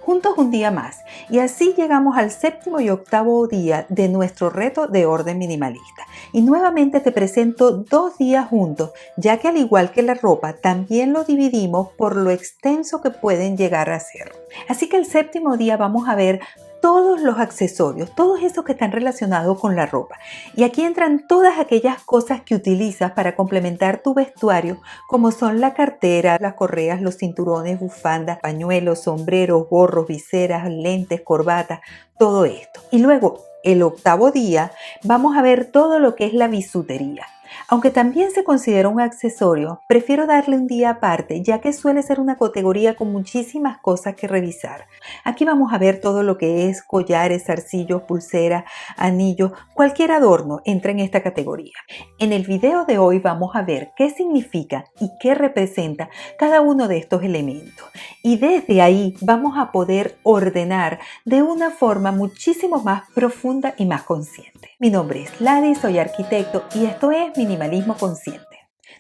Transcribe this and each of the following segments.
juntos un día más. Y así llegamos al séptimo y octavo día de nuestro reto de orden minimalista. Y nuevamente te presento 2 días juntos, ya que al igual que la ropa, también lo dividimos por lo extenso que pueden llegar a ser. Así que el séptimo día vamos a ver todos los accesorios, todos esos que están relacionados con la ropa. Y aquí entran todas aquellas cosas que utilizas para complementar tu vestuario, como son la cartera, las correas, los cinturones, bufandas, pañuelos, sombreros, gorros, viseras, lentes, corbatas, todo esto. Y luego, el octavo día, vamos a ver todo lo que es la bisutería. Aunque también se considera un accesorio, prefiero darle un día aparte, ya que suele ser una categoría con muchísimas cosas que revisar. Aquí vamos a ver todo lo que es collares, zarcillos, pulseras, anillos, cualquier adorno entra en esta categoría. En el video de hoy vamos a ver qué significa y qué representa cada uno de estos elementos. Y desde ahí vamos a poder ordenar de una forma muchísimo más profunda y más consciente. Mi nombre es Ladi, soy arquitecto y esto es Minimalismo Consciente.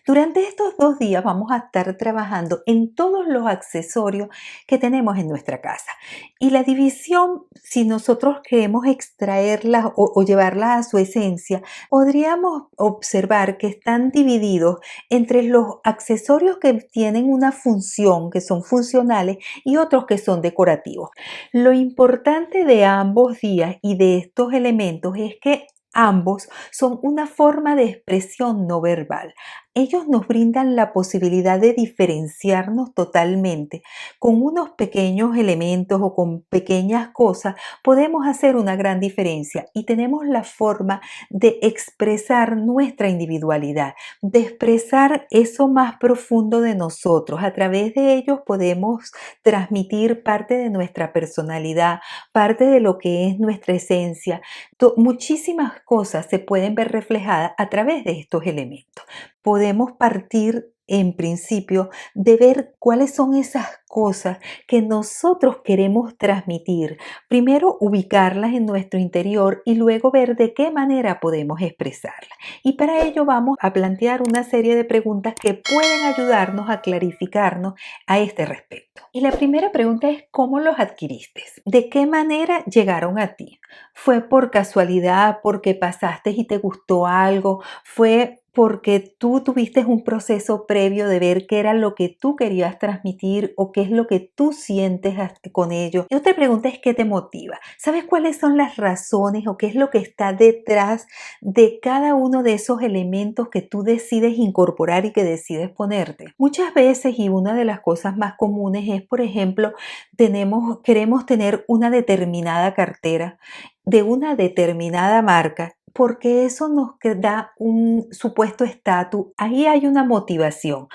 Durante estos 2 días vamos a estar trabajando en todos los accesorios que tenemos en nuestra casa. Y la división, si nosotros queremos extraerlas o llevarlas a su esencia, podríamos observar que están divididos entre los accesorios que tienen una función, que son funcionales, y otros que son decorativos. Lo importante de ambos días y de estos elementos es que ambos son una forma de expresión no verbal. Ellos nos brindan la posibilidad de diferenciarnos totalmente. Con unos pequeños elementos o con pequeñas cosas podemos hacer una gran diferencia y tenemos la forma de expresar nuestra individualidad, de expresar eso más profundo de nosotros. A través de ellos podemos transmitir parte de nuestra personalidad, parte de lo que es nuestra esencia. Muchísimas cosas se pueden ver reflejadas a través de estos elementos. Podemos partir en principio de ver cuáles son esas cosas que nosotros queremos transmitir. Primero ubicarlas en nuestro interior y luego ver de qué manera podemos expresarlas. Y para ello vamos a plantear una serie de preguntas que pueden ayudarnos a clarificarnos a este respecto. Y la primera pregunta es: ¿cómo los adquiriste? ¿De qué manera llegaron a ti? ¿Fue por casualidad, porque pasaste y te gustó algo? ¿Fue porque tú tuviste un proceso previo de ver qué era lo que tú querías transmitir o qué es lo que tú sientes con ello? Y otra pregunta es: ¿qué te motiva? ¿Sabes cuáles son las razones o qué es lo que está detrás de cada uno de esos elementos que tú decides incorporar y que decides ponerte? Muchas veces, y una de las cosas más comunes es, por ejemplo, queremos tener una determinada cartera de una determinada marca, porque eso nos da un supuesto estatus. Ahí hay una motivación.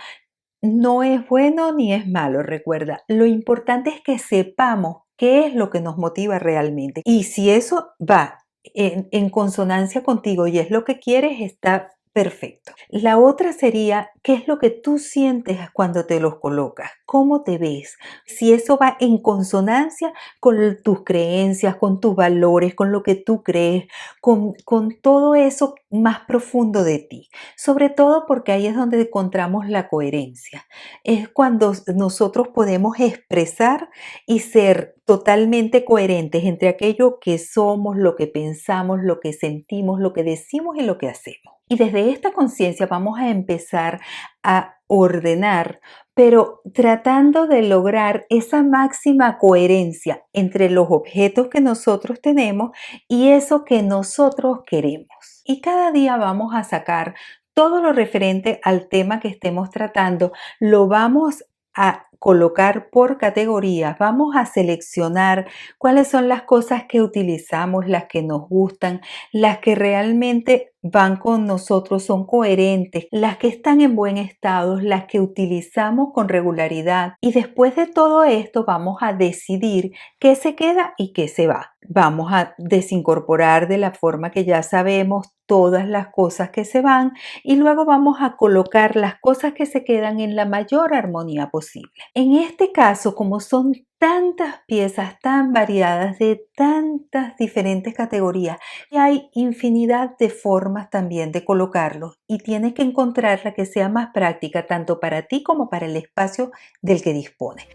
No es bueno ni es malo, recuerda. Lo importante es que sepamos qué es lo que nos motiva realmente. Y si eso va en consonancia contigo y es lo que quieres, está perfecto. La otra sería: ¿qué es lo que tú sientes cuando te los colocas? ¿Cómo te ves? Si eso va en consonancia con tus creencias, con tus valores, con lo que tú crees, con todo eso más profundo de ti. Sobre todo porque ahí es donde encontramos la coherencia. Es cuando nosotros podemos expresar y ser totalmente coherentes entre aquello que somos, lo que pensamos, lo que sentimos, lo que decimos y lo que hacemos. Y desde esta conciencia vamos a empezar a ordenar, pero tratando de lograr esa máxima coherencia entre los objetos que nosotros tenemos y eso que nosotros queremos. Y cada día vamos a sacar todo lo referente al tema que estemos tratando, lo vamos a colocar por categorías, vamos a seleccionar cuáles son las cosas que utilizamos, las que nos gustan, las que realmente van con nosotros, son coherentes, las que están en buen estado, las que utilizamos con regularidad. Y después de todo esto vamos a decidir qué se queda y qué se va. Vamos a desincorporar de la forma que ya sabemos todas las cosas que se van y luego vamos a colocar las cosas que se quedan en la mayor armonía posible. En este caso, como son tantas piezas tan variadas de tantas diferentes categorías y hay infinidad de formas también de colocarlos y tienes que encontrar la que sea más práctica tanto para ti como para el espacio del que dispones.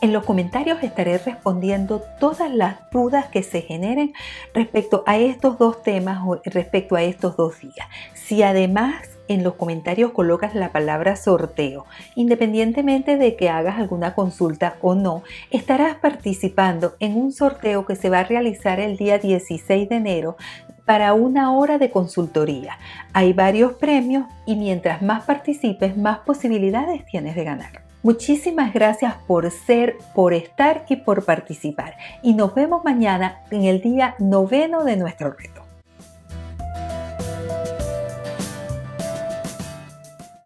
En los comentarios estaré respondiendo todas las dudas que se generen respecto a estos dos temas o respecto a estos 2 días. Si además en los comentarios colocas la palabra sorteo, independientemente de que hagas alguna consulta o no, estarás participando en un sorteo que se va a realizar el día 16 de enero para 1 hora de consultoría. Hay varios premios y mientras más participes, más posibilidades tienes de ganar. Muchísimas gracias por estar y por participar. Y nos vemos mañana en el día 9º de nuestro reto.